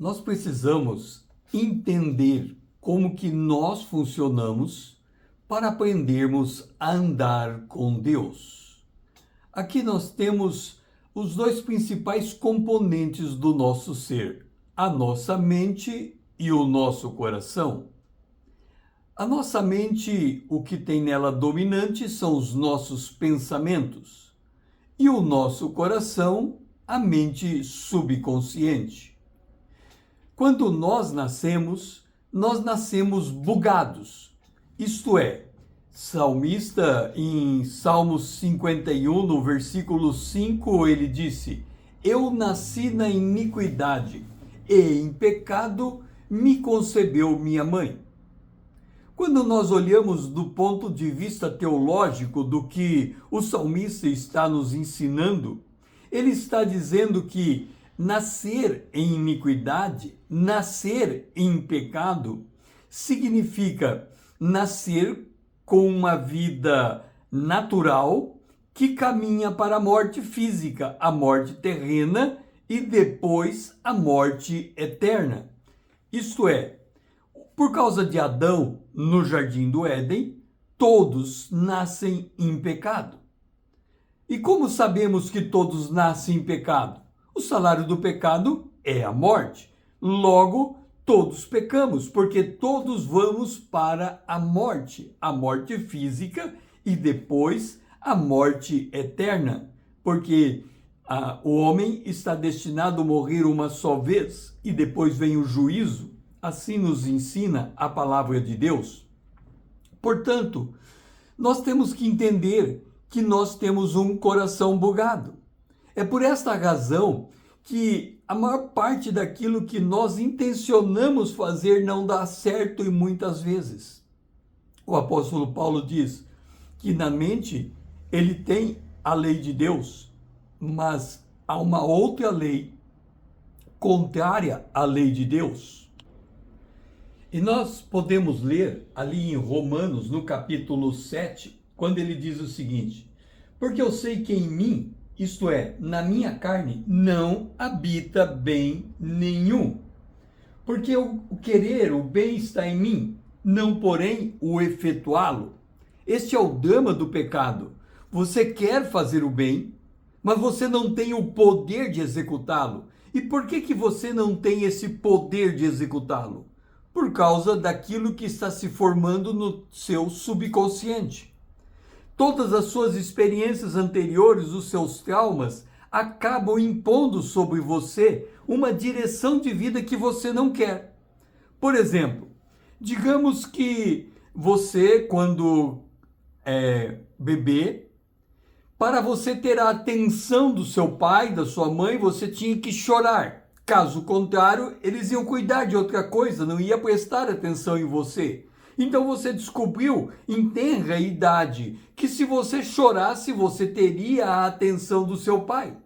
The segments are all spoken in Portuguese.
Nós precisamos entender como que nós funcionamos para aprendermos a andar com Deus. Aqui nós temos os dois principais componentes do nosso ser, a nossa mente e o nosso coração. A nossa mente, o que tem nela dominante são os nossos pensamentos, e o nosso coração, a mente subconsciente. Quando nós nascemos bugados. Isto é, salmista em Salmos 51, no versículo 5, ele disse: Eu nasci na iniquidade, e em pecado me concebeu minha mãe. Quando nós olhamos do ponto de vista teológico do que o salmista está nos ensinando, ele está dizendo que nascer em iniquidade, nascer em pecado, significa nascer com uma vida natural que caminha para a morte física, a morte terrena e depois a morte eterna. Isto é, por causa de Adão no Jardim do Éden, todos nascem em pecado. E como sabemos que todos nascem em pecado? O salário do pecado é a morte. Logo, todos pecamos, porque todos vamos para a morte física e depois a morte eterna, porque o homem está destinado a morrer uma só vez e depois vem o juízo. Assim nos ensina a palavra de Deus. Portanto, nós temos que entender que nós temos um coração bugado. É por esta razão que a maior parte daquilo que nós intencionamos fazer não dá certo e muitas vezes. O apóstolo Paulo diz que na mente ele tem a lei de Deus, mas há uma outra lei contrária à lei de Deus. E nós podemos ler ali em Romanos, no capítulo 7, quando ele diz o seguinte: porque eu sei que em mim, isto é, na minha carne, não habita bem nenhum. Porque o querer, o bem está em mim, não porém o efetuá-lo. Este é o drama do pecado. Você quer fazer o bem, mas você não tem o poder de executá-lo. E por que você não tem esse poder de executá-lo? Por causa daquilo que está se formando no seu subconsciente. Todas as suas experiências anteriores, os seus traumas, acabam impondo sobre você uma direção de vida que você não quer. Por exemplo, digamos que você, quando é bebê, para você ter a atenção do seu pai, da sua mãe, você tinha que chorar. Caso contrário, eles iam cuidar de outra coisa, não ia prestar atenção em você. Então você descobriu, em tenra idade, que se você chorasse, você teria a atenção do seu pai.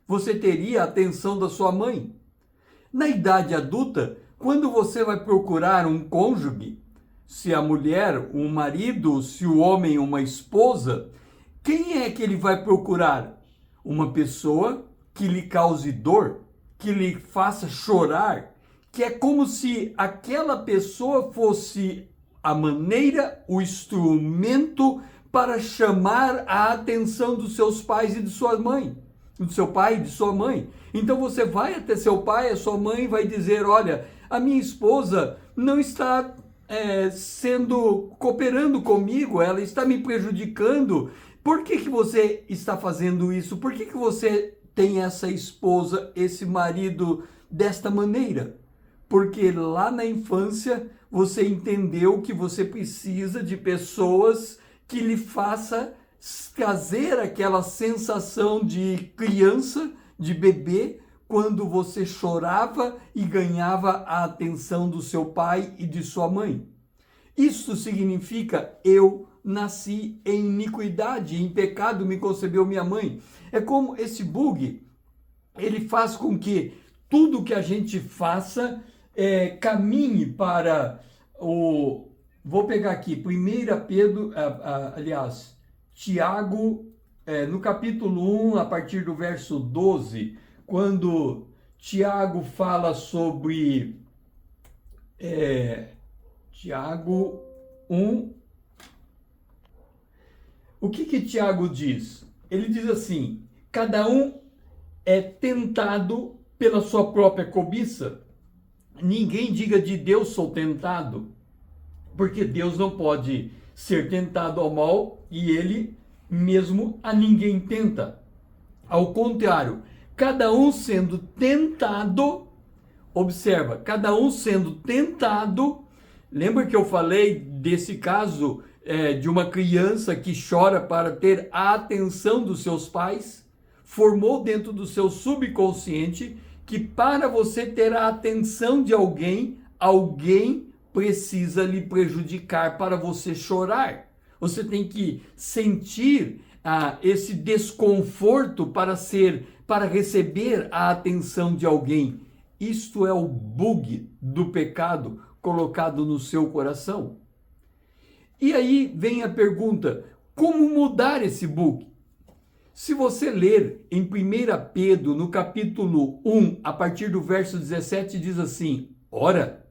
Você teria a atenção da sua mãe. Na idade adulta, quando você vai procurar um cônjuge, se a mulher, um marido, se o homem, uma esposa, quem é que ele vai procurar? Uma pessoa que lhe cause dor, que lhe faça chorar, que é como se aquela pessoa fosse a maneira, o instrumento para chamar a atenção dos seus pais e de sua mãe, do seu pai e de sua mãe. Então você vai até seu pai, a sua mãe vai dizer: olha, a minha esposa não está cooperando comigo, ela está me prejudicando. Por que você está fazendo isso? Por que você tem essa esposa, esse marido desta maneira? Porque lá na infância você entendeu que você precisa de pessoas que lhe façam trazer aquela sensação de criança, de bebê, quando você chorava e ganhava a atenção do seu pai e de sua mãe. Isso significa: eu nasci em iniquidade, em pecado me concebeu minha mãe. É como esse bug, ele faz com que tudo que a gente faça caminhe para o... Vou pegar aqui, 1 Pedro, Tiago, no capítulo 1, a partir do verso 12, quando Tiago fala sobre Tiago 1. O que Tiago diz? Ele diz assim: cada um é tentado pela sua própria cobiça. Ninguém diga de Deus sou tentado, porque Deus não pode ser tentado ao mal e ele mesmo a ninguém tenta. Ao contrário, cada um sendo tentado, observa, cada um sendo tentado. Lembra que eu falei desse caso de uma criança que chora para ter a atenção dos seus pais? Formou dentro do seu subconsciente que para você ter a atenção de alguém, alguém precisa lhe prejudicar para você chorar. Você tem que sentir esse desconforto para receber a atenção de alguém. Isto é o bug do pecado colocado no seu coração. E aí vem a pergunta: como mudar esse bug? Se você ler em 1 Pedro, no capítulo 1, a partir do verso 17, diz assim: ora,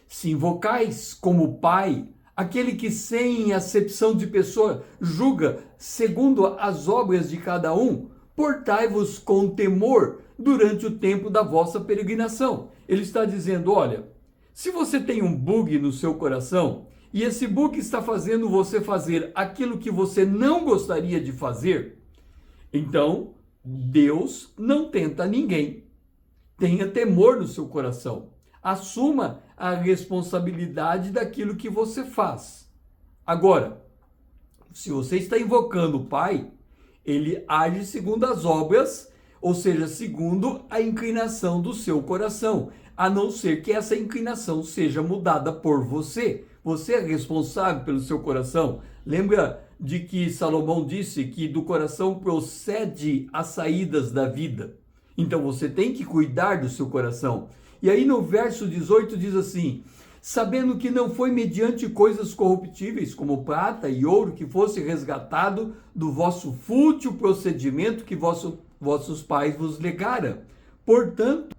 se invocais como Pai aquele que sem acepção de pessoa julga segundo as obras de cada um, portai-vos com temor durante o tempo da vossa peregrinação. Ele está dizendo: olha, se você tem um bug no seu coração, e esse bug está fazendo você fazer aquilo que você não gostaria de fazer, então Deus não tenta ninguém. Tenha temor no seu coração. Assuma a responsabilidade daquilo que você faz. Agora, se você está invocando o Pai, ele age segundo as obras, ou seja, segundo a inclinação do seu coração, a não ser que essa inclinação seja mudada por você. Você é responsável pelo seu coração. Lembra de que Salomão disse que do coração procede as saídas da vida. Então você tem que cuidar do seu coração. E aí no verso 18 diz assim: sabendo que não foi mediante coisas corruptíveis, como prata e ouro, que fosse resgatado do vosso fútil procedimento que vossos pais vos legaram. Portanto,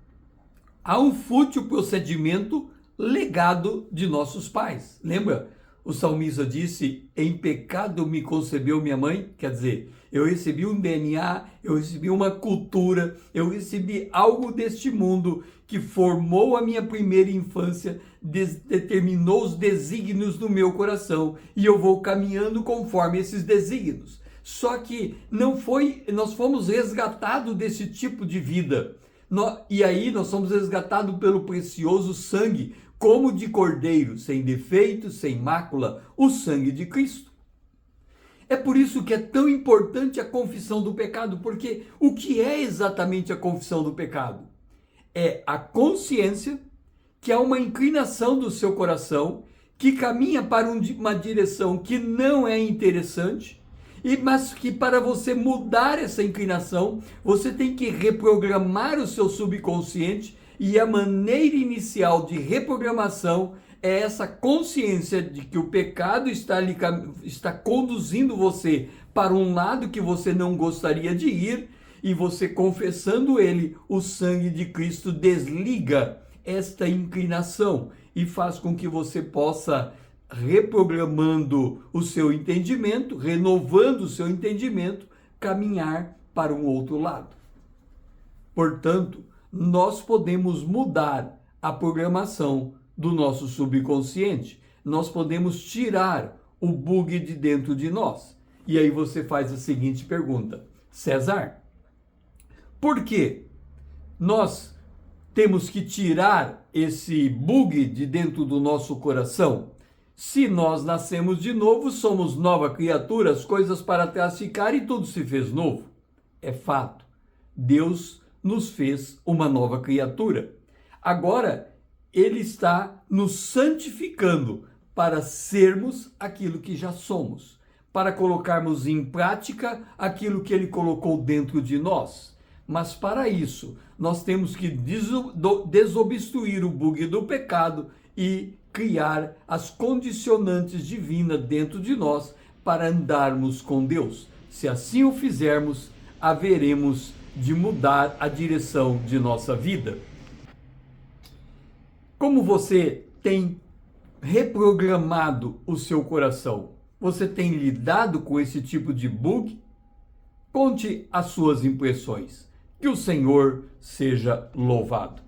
há um fútil procedimento legado de nossos pais. Lembra? O salmista disse: em pecado me concebeu minha mãe. Quer dizer, eu recebi um DNA, eu recebi uma cultura, eu recebi algo deste mundo que formou a minha primeira infância, determinou os desígnios do meu coração, e eu vou caminhando conforme esses desígnios. Só que nós fomos resgatados desse tipo de vida. E aí nós somos resgatados pelo precioso sangue, como de cordeiro, sem defeito, sem mácula, o sangue de Cristo. É por isso que é tão importante a confissão do pecado, porque o que é exatamente a confissão do pecado? É a consciência que há uma inclinação do seu coração que caminha para uma direção que não é interessante, mas que para você mudar essa inclinação, você tem que reprogramar o seu subconsciente, e a maneira inicial de reprogramação é essa consciência de que o pecado está conduzindo você para um lado que você não gostaria de ir, e você confessando ele, o sangue de Cristo desliga esta inclinação e faz com que você possa, reprogramando o seu entendimento, renovando o seu entendimento, caminhar para um outro lado. Portanto, nós podemos mudar a programação do nosso subconsciente. Nós podemos tirar o bug de dentro de nós. E aí você faz a seguinte pergunta: César, por que nós temos que tirar esse bug de dentro do nosso coração? Se nós nascemos de novo, somos nova criatura, as coisas para trás ficaram e tudo se fez novo. É fato. Deus nos fez uma nova criatura. Agora, Ele está nos santificando para sermos aquilo que já somos, para colocarmos em prática aquilo que Ele colocou dentro de nós. Mas para isso, nós temos que desobstruir o bug do pecado e criar as condicionantes divinas dentro de nós para andarmos com Deus. Se assim o fizermos, haveremos de mudar a direção de nossa vida. Como você tem reprogramado o seu coração? Você tem lidado com esse tipo de bug? Conte as suas impressões. Que o Senhor seja louvado.